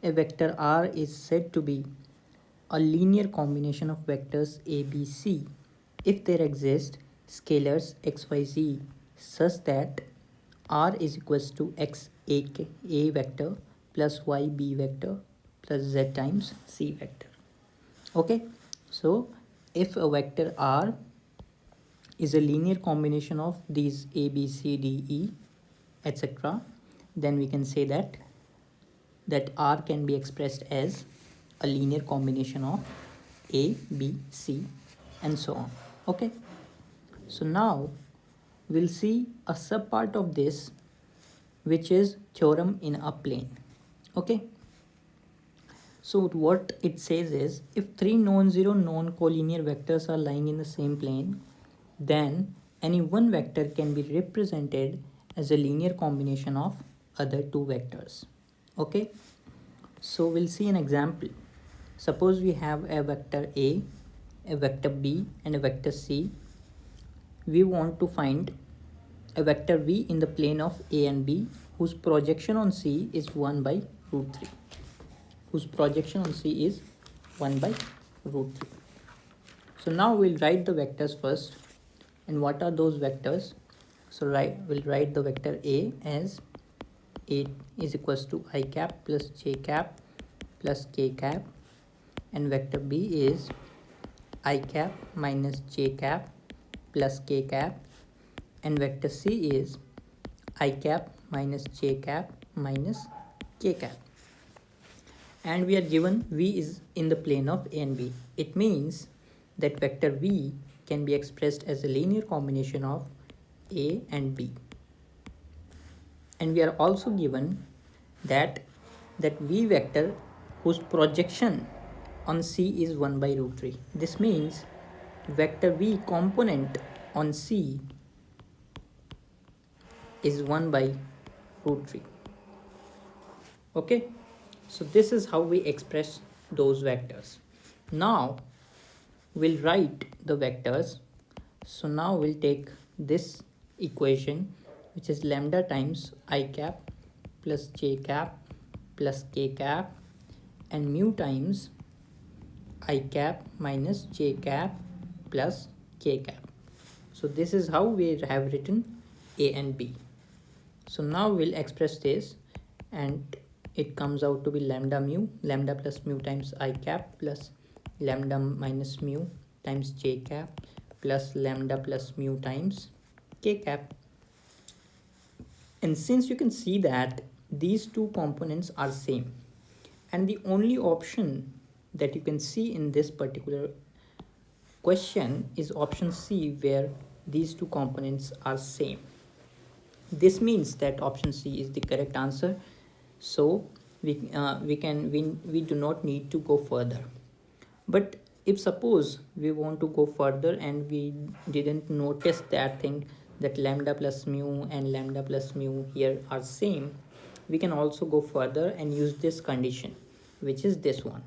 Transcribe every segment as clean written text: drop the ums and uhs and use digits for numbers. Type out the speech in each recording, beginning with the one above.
a vector R is said to be a linear combination of vectors a, b, c if there exist scalars x, y, z such that R is equals to x a vector plus y b vector plus z times c vector. Okay, so if a vector R is a linear combination of these a, b, c, d, e, etc., then we can say that R can be expressed as a linear combination of a, b, c, and so on. Okay, so now we'll see a subpart of this, which is theorem in a plane. Okay, so what it says is, if three non-zero non-collinear vectors are lying in the same plane, then any one vector can be represented as a linear combination of other two vectors. Okay, so we'll see an example. Suppose we have a vector a vector b, and a vector c. We want to find a vector v in the plane of a and b whose projection on c is 1 by root 3. Whose projection on c is 1 by root 3. So now we'll write the vectors first. And what are those vectors? So we'll write the vector a as a is equals to I cap plus j cap plus k cap, and vector b is I cap minus j cap plus k cap, and vector c is I cap minus j cap minus k cap. And we are given v is in the plane of a and b. It means that vector v can be expressed as a linear combination of a and b. And we are also given that v vector whose projection on c is 1 by root 3. This means vector v component on c is 1 by root 3. Okay, so this is how we express those vectors. Now we'll write the vectors. So now we'll take this equation, which is lambda times I cap plus j cap plus k cap, and mu times I cap minus j cap plus k cap. So this is how we have written a and b. So now we'll express this, and it comes out to be lambda plus mu times I cap plus lambda minus mu times j cap plus lambda plus mu times k cap. And since you can see that these two components are same, and the only option that you can see in this particular question is option C, where these two components are same. This means that option C is the correct answer. So we do not need to go further. But if suppose we want to go further and we didn't notice that thing, that lambda plus mu and lambda plus mu here are same, we can also go further and use this condition, which is this one,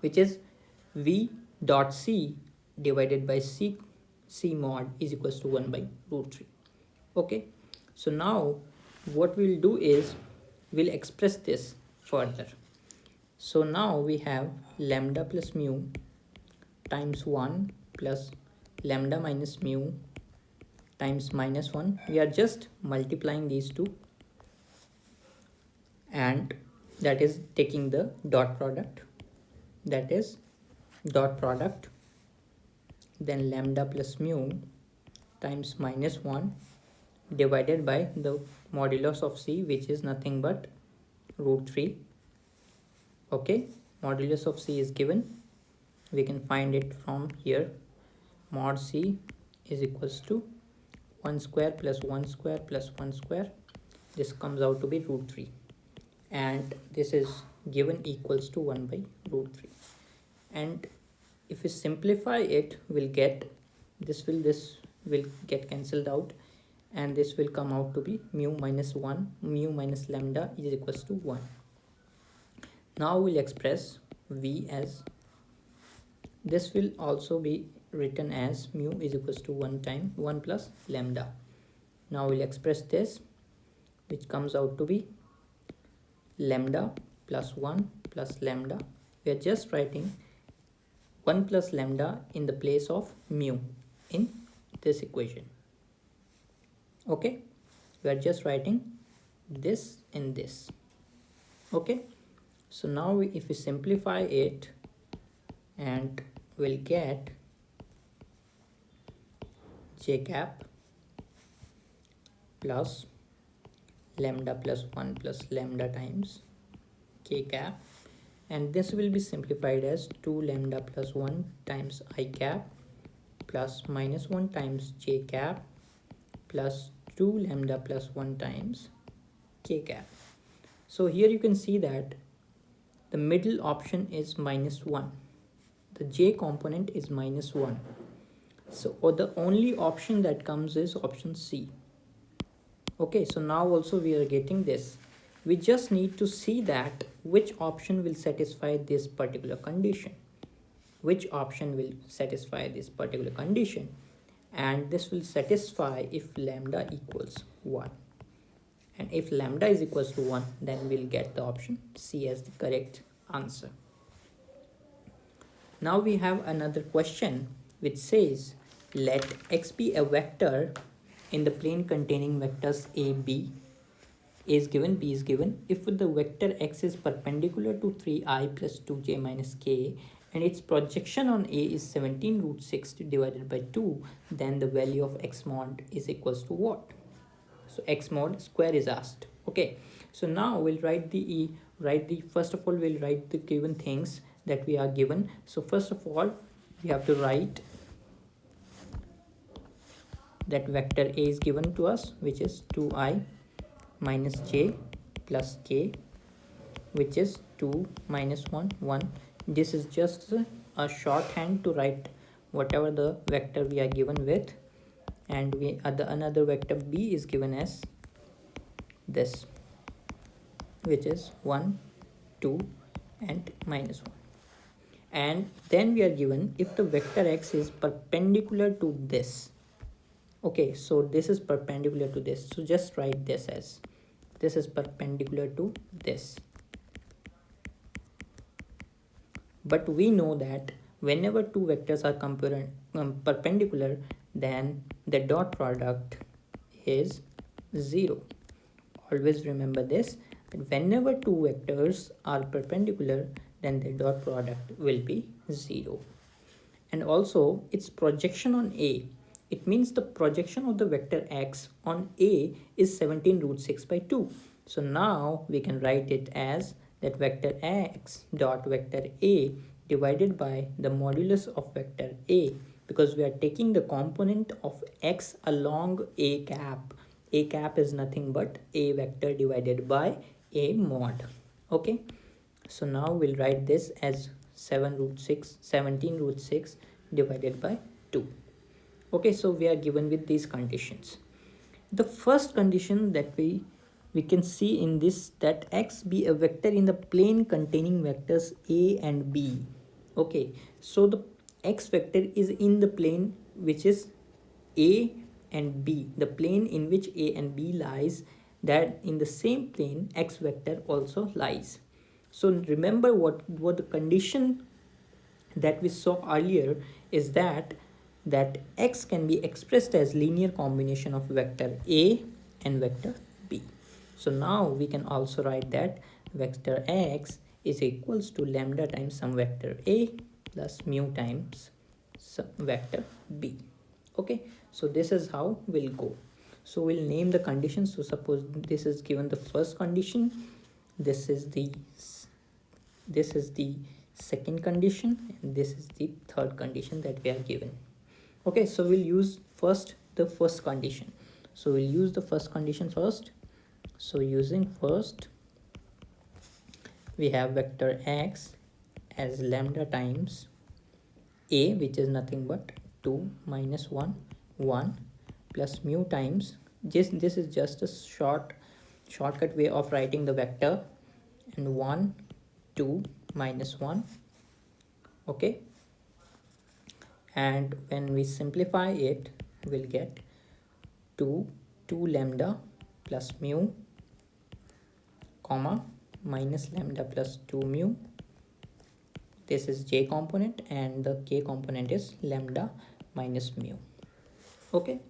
which is v dot c divided by c mod is equals to 1 by root 3. Okay, so now what we'll do is we'll express this further. So now we have lambda plus mu times 1 plus lambda minus mu times minus 1. We are just multiplying these two, and that is taking the dot product, that is dot product, then lambda plus mu times minus 1 divided by the modulus of c, which is nothing but root 3. Okay, modulus of c is given. We can find it from here. Mod c is equals to 1 square plus 1 square plus 1 square. This comes out to be root 3, and this is given equals to 1 by root 3. And if we simplify it, we'll get this will get cancelled out, and this will come out to be mu minus lambda is equals to 1. Now we'll express v as, this will also be written as mu is equals to 1 plus lambda. Now we'll express this, which comes out to be lambda plus 1 plus lambda. We are just writing 1 plus lambda in the place of mu in this equation. Okay, we are just writing this in this. Okay, so now if we simplify it, and we'll get j cap plus lambda plus 1 plus lambda times k cap, and this will be simplified as 2 lambda plus 1 times I cap plus minus 1 times j cap plus 2 lambda plus 1 times k cap. So here you can see that the middle option is minus 1. The j component is minus 1. So the only option that comes is option C. Okay, so now also we are getting this. We just need to see that which option will satisfy this particular condition. Which option will satisfy this particular condition, and this will satisfy if lambda equals 1. And if lambda is equals to 1, then we'll get the option C as the correct answer. Now we have another question which says, let x be a vector in the plane containing vectors a, b. A is given, b is given. If the vector x is perpendicular to 3i plus 2j minus k, and its projection on a is 17 root 6 divided by 2, then the value of x mod is equals to what? So x mod square is asked. Okay, so now we'll first of all we'll write the given things that we are given. So first of all we have to write that vector a is given to us, which is 2i minus j plus k, which is 2 minus 1 1. This is just a shorthand to write whatever the vector we are given with, and another vector b is given as this, which is 1 2 and minus 1. And then we are given if the vector x is perpendicular to this. Okay, so this is perpendicular to this, so just write this as this is perpendicular to this. But we know that whenever two vectors are perpendicular, then the dot product is 0. Always remember this, that whenever two vectors are perpendicular, then the dot product will be 0. And also its projection on a, it means the projection of the vector x on a is 17 root 6 by 2. So now we can write it as that vector x dot vector a divided by the modulus of vector a, because we are taking the component of x along a cap. A cap is nothing but a vector divided by a mod. Okay, so now we'll write this as 17 root 6 divided by 2. Okay, so we are given with these conditions. The first condition that we can see in this, that x be a vector in the plane containing vectors a and b. Okay, so the x vector is in the plane which is a and b, the plane in which a and b lies, that in the same plane x vector also lies. So remember what the condition that we saw earlier is that x can be expressed as linear combination of vector a and vector b. So now we can also write that vector x is equals to lambda times some vector a plus mu times some vector b. Okay, so this is how we'll go. So we'll name the conditions. So suppose this is given the first condition, this is the second condition, and this is the third condition that we are given. Okay, so we'll use the first condition. So we'll use the first condition first. So using first, we have vector x as lambda times a, which is nothing but 2 minus 1 1 plus mu times this is just a shortcut way of writing the vector, and 1 2 minus 1. Okay, and when we simplify it, we'll get 2 lambda plus mu comma minus lambda plus 2 mu. This is j component and the k component is lambda minus mu. Okay,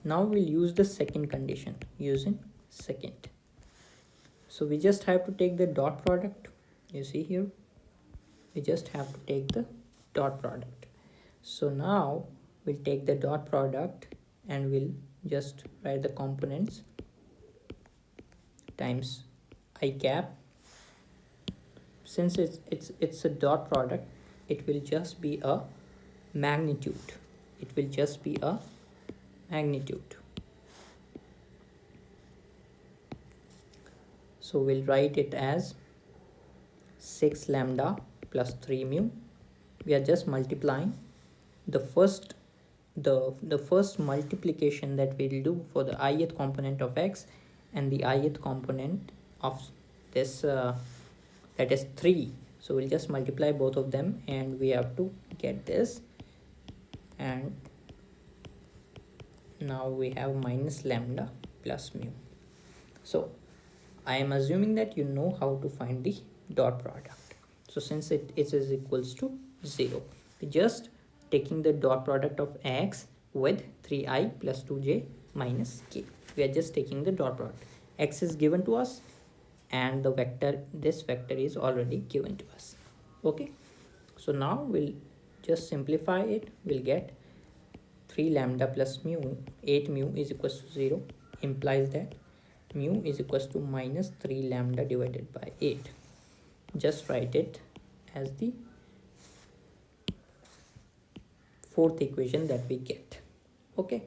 now we'll use the second condition using second. So we just have to take the dot product. You see here, we just have to take the dot product. So now we'll take the dot product and we'll just write the components times I cap. Since it's a dot product, it will just be a magnitude. It will just be a magnitude. So we'll write it as 6 lambda plus 3 mu. We are just multiplying the first multiplication that we'll do for the ith component of x and the ith component of this that is 3. So we'll just multiply both of them and we have to get this, and now we have minus lambda plus mu. So I am assuming that you know how to find the dot product. So since it is equals to 0, we just taking the dot product of x with 3I plus 2j minus k. We are just taking the dot product. X is given to us and the vector, this vector is already given to us. Okay, so now we'll just simplify it. We'll get 3 lambda plus mu, 8 mu is equals to 0, implies that mu is equals to minus 3 lambda divided by 8. Just write it as the fourth equation that we get. Okay,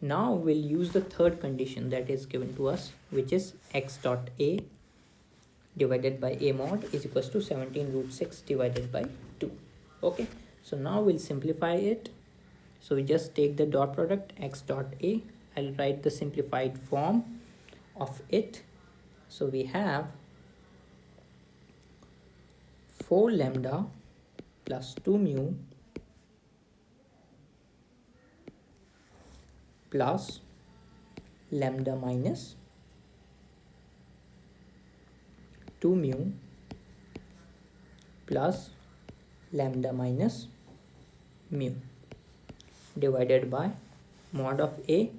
now we'll use the third condition that is given to us, which is x dot a divided by a mod is equals to 17 root 6 divided by 2. Okay, so now we'll simplify it. So we just take the dot product x dot a. I'll write the simplified form of it. So we have 4 lambda plus 2 mu plus lambda minus 2 mu plus lambda minus mu divided by mod of a,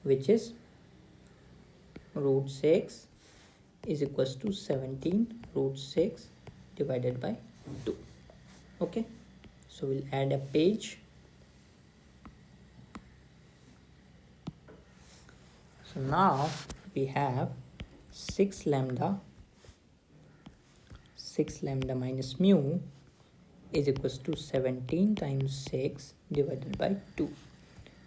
which is root 6 is equals to 17 root 6 divided by 2. Okay, so we'll add a page. So now we have 6 lambda minus mu is equals to 17 times 6 divided by 2.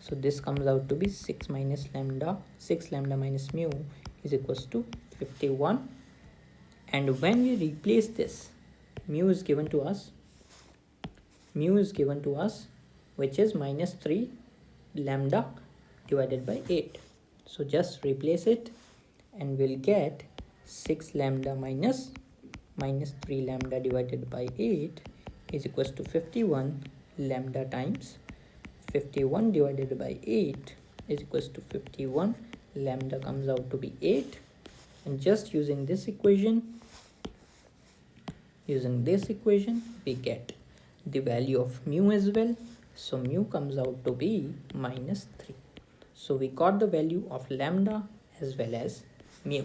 So this comes out to be 6 lambda minus mu is equals to 51. And when we replace this, mu is given to us, which is minus 3 lambda divided by 8. So just replace it and we'll get 6 lambda minus 3 lambda divided by 8 is equals to 51 lambda times 51 divided by 8 is equals to 51. Lambda comes out to be 8, and just using this equation we get the value of mu as well. So mu comes out to be minus 3. So we got the value of lambda as well as mu.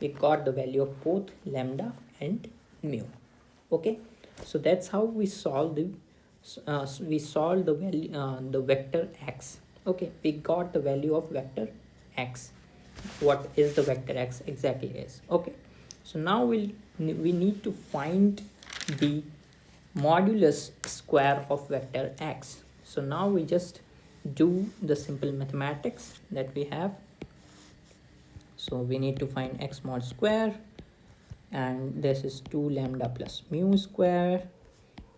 We got the value of both lambda and mu. Okay, so that's how we solve the value the vector x. Okay, we got the value of vector x. What is the vector x exactly is? Okay, so now we need to find the modulus square of vector x. So now we just do the simple mathematics that we have. So we need to find x mod square, and this is 2 lambda plus mu square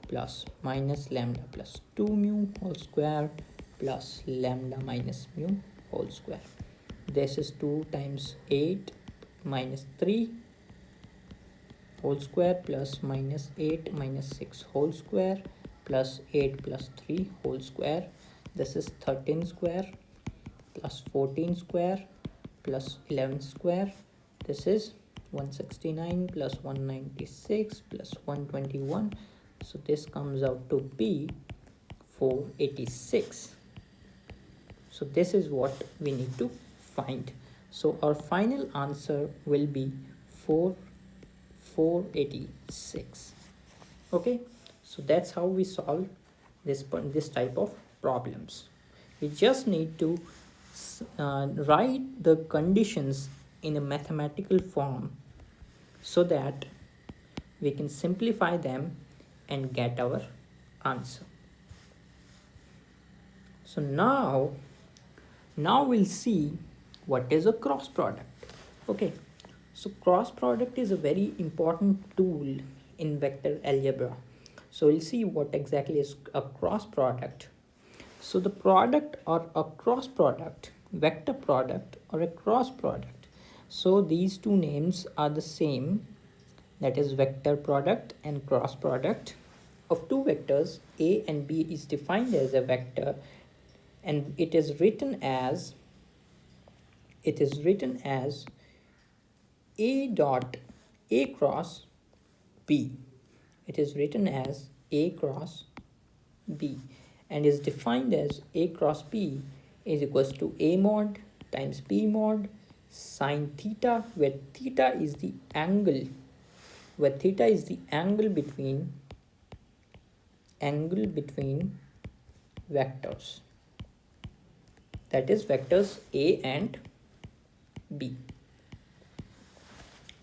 plus minus lambda plus 2 mu whole square plus lambda minus mu whole square. This is 2 times 8 minus 3 whole square plus minus 8 minus 6 whole square plus 8 plus 3 whole square. This is 13 square plus 14 square plus 11 square. This is 169 plus 196 plus 121. So this comes out to be 486. So this is what we need to find. So our final answer will be 486. Okay, so that's how we solve this type of problems. We just need to write the conditions in a mathematical form so that we can simplify them and get our answer. So now we'll see what is a cross product. Okay, so cross product is a very important tool in vector algebra. So we'll see what exactly is a cross product. So the product or a cross product, vector product or a cross product. So these two names are the same, that is vector product and cross product of two vectors. A and B is defined as a vector, and it is written as A dot A cross B. It is written as A cross B and is defined as A cross B is equals to A mod times B mod sine theta, where theta is the angle between vectors, that is vectors A and B.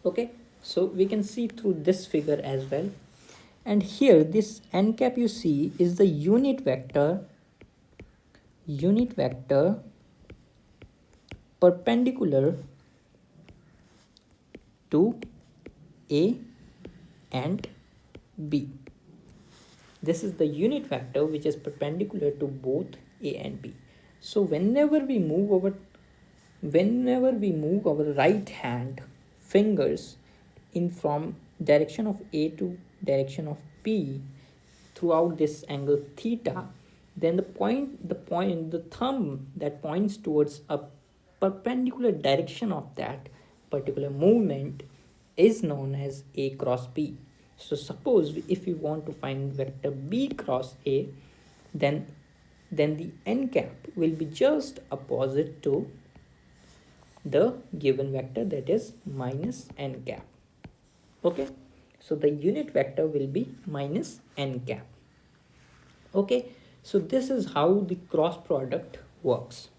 Okay, so we can see through this figure as well, and here this n cap you see is the unit vector perpendicular to A and B. This is the unit vector which is perpendicular to both A and B. So whenever we move our right hand fingers in from direction of A to direction of B throughout this angle theta, then the thumb that points towards a perpendicular direction of that particular movement is known as A cross B. So suppose if we want to find vector B cross A, then the n cap will be just opposite to the given vector, that is minus n cap. Okay, so the unit vector will be minus n cap. Okay, so this is how the cross product works.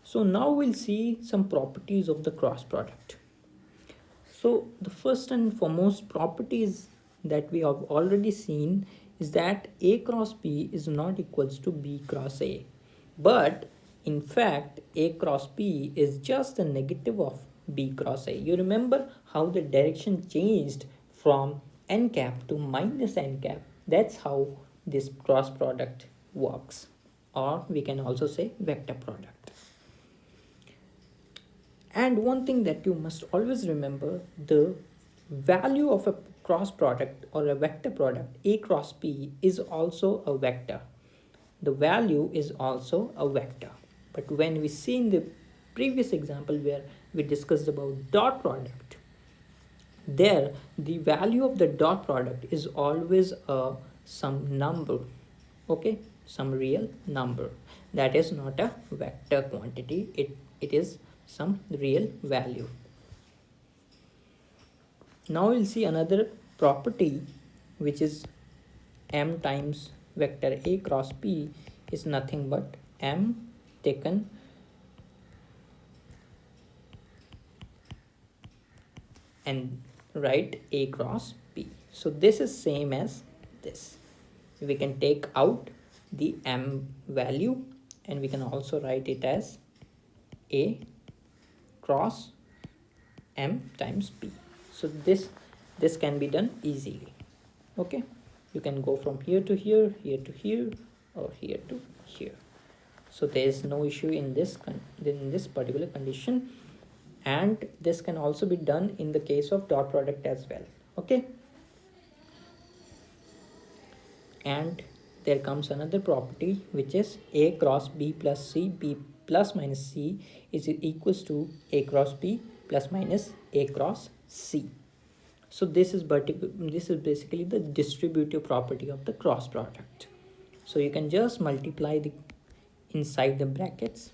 So now we'll see some properties of the cross product. So the first and foremost properties that we have already seen is that A cross B is not equals to B cross A, but in fact A cross B is just the negative of B cross A. You remember how the direction changed from n cap to minus n cap. That's how this cross product works, or we can also say vector product. And one thing that you must always remember, the value of a cross product or a vector product A cross B is also a vector. The value is also a vector. But when we see in the previous example where we discussed about dot product, there the value of the dot product is always some number, okay, some real number. That is not a vector quantity, it is some real value. Now we'll see another property, which is m times vector A cross B is nothing but m taken and write A cross B. So this is same as this. We can take out the m value and we can also write it as A cross m times B. So this can be done easily. Okay, you can go from here to here, here to here, or here to here. So there is no issue in this particular condition, and this can also be done in the case of dot product as well. Okay, and there comes another property, which is A cross B plus C, B plus minus C is equals to A cross B plus minus A cross C. So this is basically the distributive property of the cross product. So you can just multiply the inside the brackets,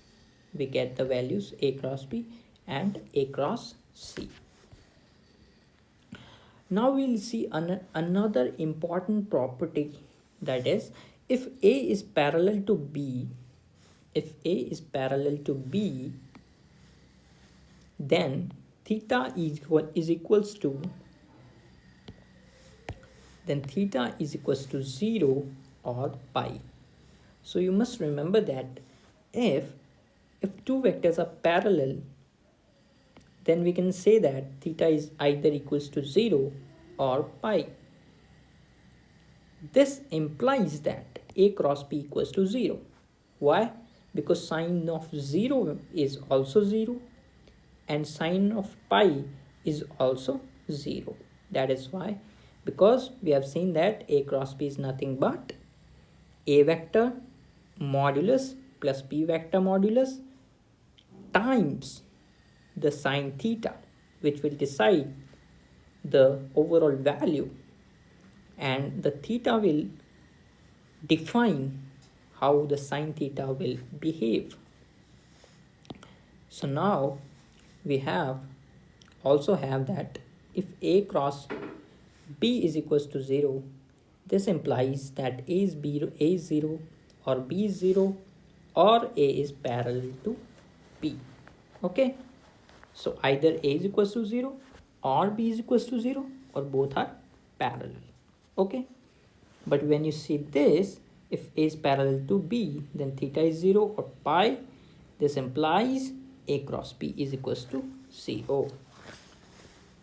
we get the values A cross B and A cross C. Now we'll see another important property, that is, if A is parallel to B, then theta is equals to 0 or pi. So you must remember that if two vectors are parallel, then we can say that theta is either equals to 0 or pi. This implies that A cross B equals to 0. Why? Because sine of 0 is also 0 and sine of pi is also 0. That is why, because we have seen that A cross B is nothing but A vector modulus plus B vector modulus times the sine theta, which will decide the overall value, and the theta will define how the sine theta will behave. So now we also have that if A cross B is equals to 0, this implies that A is 0 or B is 0 or A is parallel to B. Okay, so either A is equals to 0 or B is equals to 0 or both are parallel. Okay, but when you see this, if A is parallel to B, then theta is 0 or pi. This implies A cross B is equals to 0.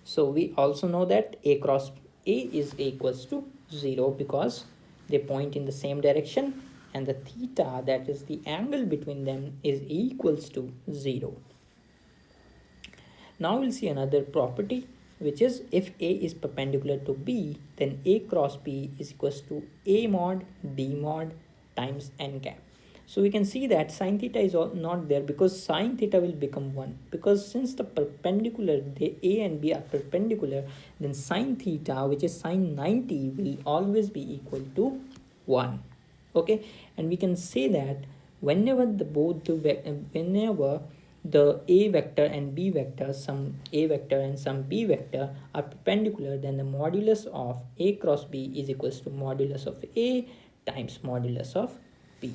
So we also know that A cross A is equals to 0 because they point in the same direction and the theta, that is the angle between them, is equals to 0. Now we'll see another property, which is if A is perpendicular to B, then A cross B is equals to A mod B mod times n cap. So we can see that sine theta is not there because sine theta will become 1, because since the A and B are perpendicular, then sine theta, which is sine 90, will always be equal to 1. Okay, and we can say that whenever the A vector and B vector, some A vector and some B vector are perpendicular, then the modulus of A cross B is equals to modulus of A times modulus of B.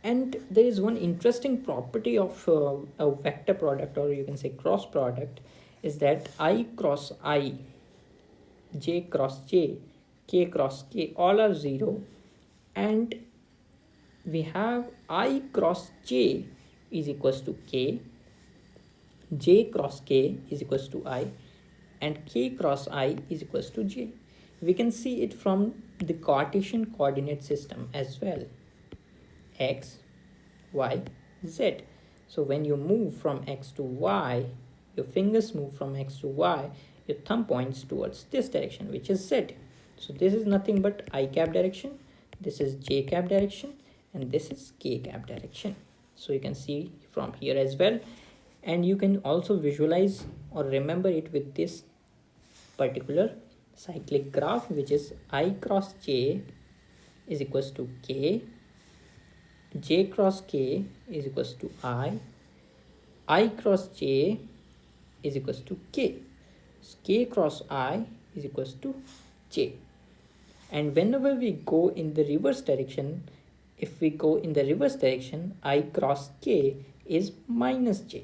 And there is one interesting property of a vector product, or you can say cross product, is that I cross I, J cross J, K cross K, all are 0, and we have I cross J is equals to K, J cross K is equals to I, and K cross I is equals to J. We can see it from the Cartesian coordinate system as well. X, Y, Z. So when you move from X to Y, your fingers move from X to Y, your thumb points towards this direction, which is Z. So this is nothing but I cap direction, this is J cap direction, and this is K cap direction. So you can see from here as well, and you can also visualize or remember it with this particular cyclic graph, which is I cross J is equals to K, J cross K is equals to I cross J is equals to K, K cross I is equals to J. And whenever we go in the reverse direction, if we go in the reverse direction, I cross K is minus J.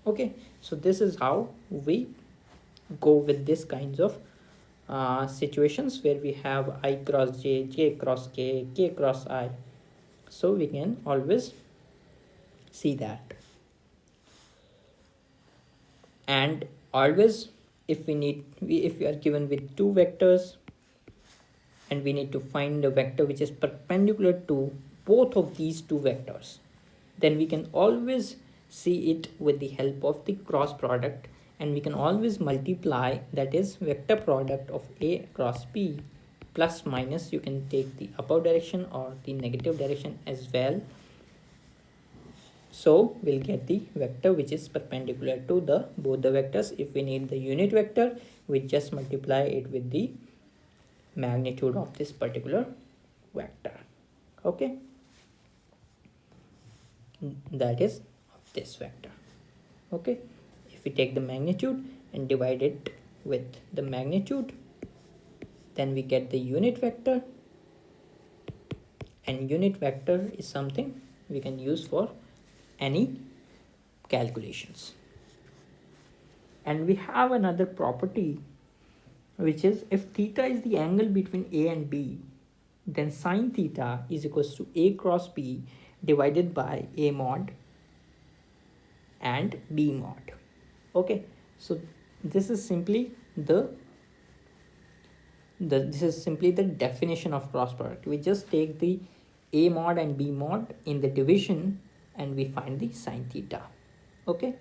Okay, so this is how we go with this kinds of situations where we have I cross J, J cross K, K cross I. So we can always see that. And always, if we are given with two vectors and we need to find a vector which is perpendicular to both of these two vectors, then we can always see it with the help of the cross product, and we can always multiply, that is vector product of A cross B plus minus, you can take the upper direction or the negative direction as well. So we'll get the vector which is perpendicular to the both the vectors. If we need the unit vector, we just multiply it with the magnitude of this particular vector. Okay, that is of this vector. Okay, if we take the magnitude and divide it with the magnitude, then we get the unit vector, and unit vector is something we can use for any calculations. And we have another property, which is if theta is the angle between A and B, then sine theta is equals to A cross B divided by A mod and B mod. Okay, so this is simply the definition of cross product. We just take the A mod and B mod in the division and we find the sine theta. Okay,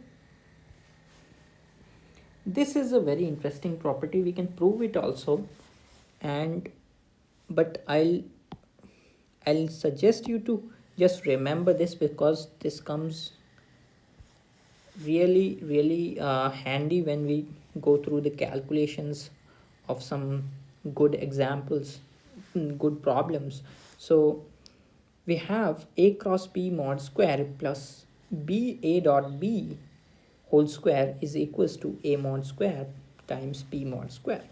this is a very interesting property. We can prove it also, but I'll suggest you to just remember this, because this comes really handy when we go through the calculations of some good examples, good problems. So we have A cross B mod square plus B A dot B whole square is equals to A mod square times B mod square.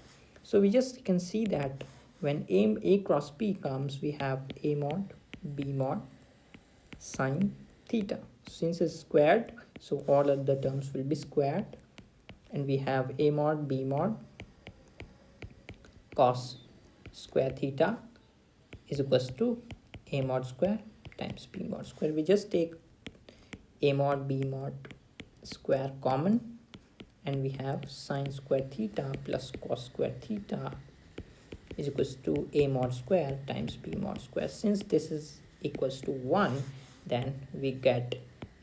So we just can see that when A cross B comes, we have A mod B mod sine theta. Since it's squared, so all of the terms will be squared, and we have A mod B mod cos square theta is equals to A mod square times B mod square. We just take A mod B mod square common, and we have sine square theta plus cos square theta is equals to A mod square times B mod square. Since this is equals to 1, then we get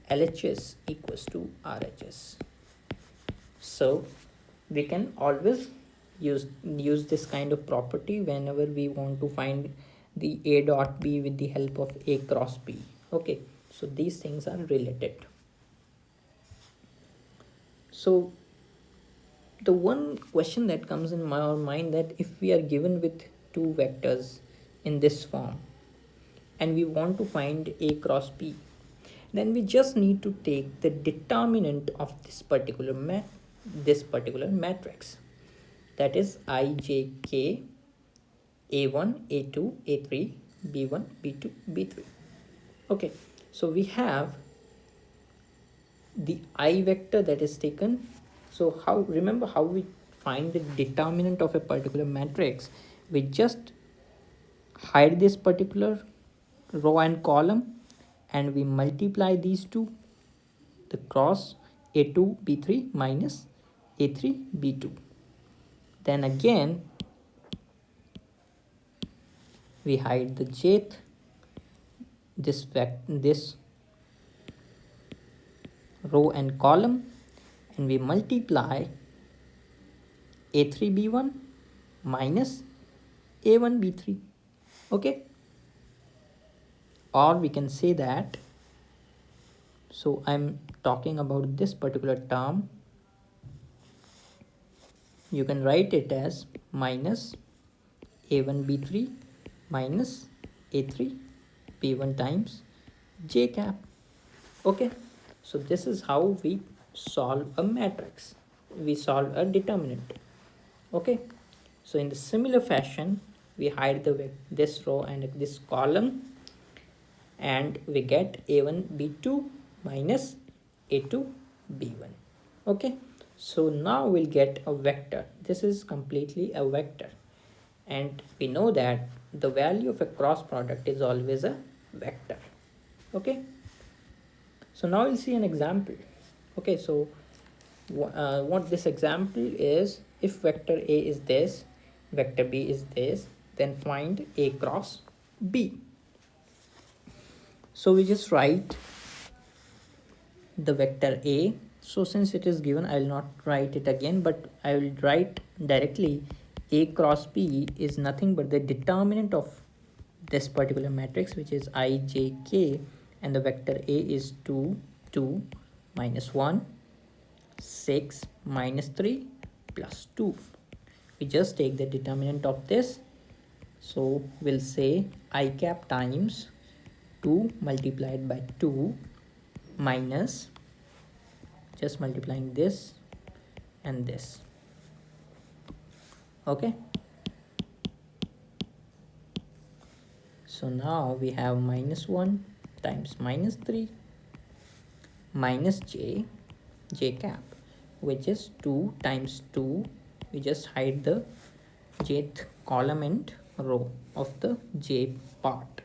LHS equals to RHS. So we can always use this kind of property whenever we want to find the A dot B with the help of A cross B. Okay, so these things are related. So the one question that comes in my mind, that if we are given with two vectors in this form and we want to find A cross B, then we just need to take the determinant of this particular matrix, that is IJK A1 A2 A3 B1 B2 B3. Okay, so we have the I vector that is taken. So remember how we find the determinant of a particular matrix? We just hide this particular row and column and we multiply these two, the cross A2 B3 minus A3 B2. Then again we hide the jth, this row and column, and we multiply A3 B1 minus A1 B3. Okay, or we can say that, so I'm talking about this particular term, you can write it as minus A1 B3 minus A3 B1 times J cap. Okay, so this is how we solve a matrix, we solve a determinant. Okay, so in the similar fashion, we hide this row and this column, and we get A1 B2 minus A2 B1. Okay, so now we'll get a vector. This is completely a vector, and we know that the value of a cross product is always a vector. Okay, so now we'll see an example. Okay, so what this example is, if vector A is this, vector B is this, then find A cross B. So we just write the vector A. So since it is given, I will not write it again, but I will write directly A cross B is nothing but the determinant of this particular matrix, which is IJK and the vector A is 2, 2 minus 1, 6 minus 3 plus 2. We just take the determinant of this, so we'll say I cap times 2 multiplied by 2 minus, just multiplying this and this. Okay, so now we have minus 1 times minus 3 minus j cap, which is 2 times 2. We just hide the jth column and row of the j part.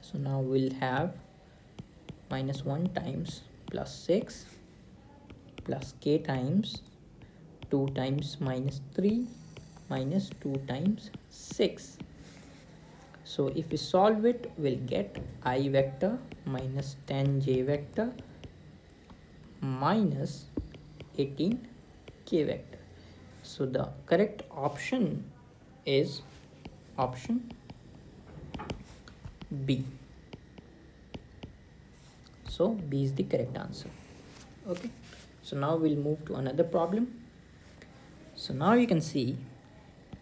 So now we'll have minus 1 times plus 6 plus k times 2 times minus 3 minus 2 times 6. So if we solve it, we'll get I vector minus 10j vector minus 18k vector. So the correct option is option B. So B is the correct answer. Okay, so now we'll move to another problem. So now you can see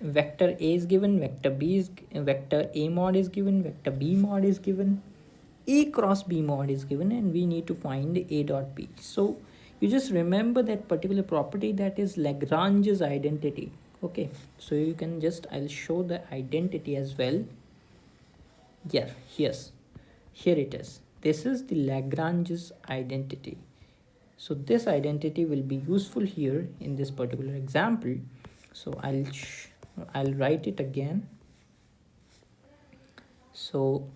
vector A is given, vector A mod is given, vector B mod is given, A cross B mod is given, and we need to find A dot B. So you just remember that particular property, that is Lagrange's identity. Okay, so you can just, I'll show the identity as well. Yeah, here it is. This is the Lagrange's identity. So this identity will be useful here in this particular example. So I'll write it again. So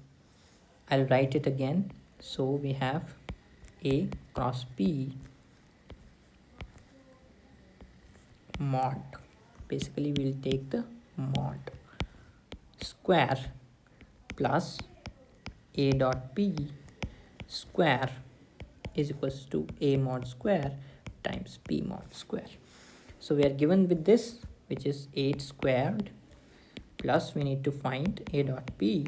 I'll write it again. So we have A cross B mod. Basically we'll take the mod square plus A dot B square is equals to A mod square times B mod square. So we are given with this, which is 8 squared, plus we need to find A dot B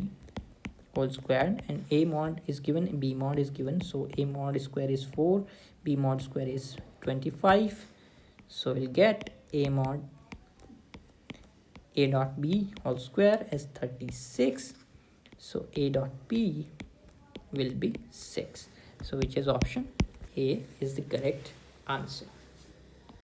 whole squared, and A mod is given, B mod is given. So A mod square is 4, B mod square is 25. So we'll get A mod A dot B whole square as 36. So A dot B will be 6. So which is option A is the correct answer.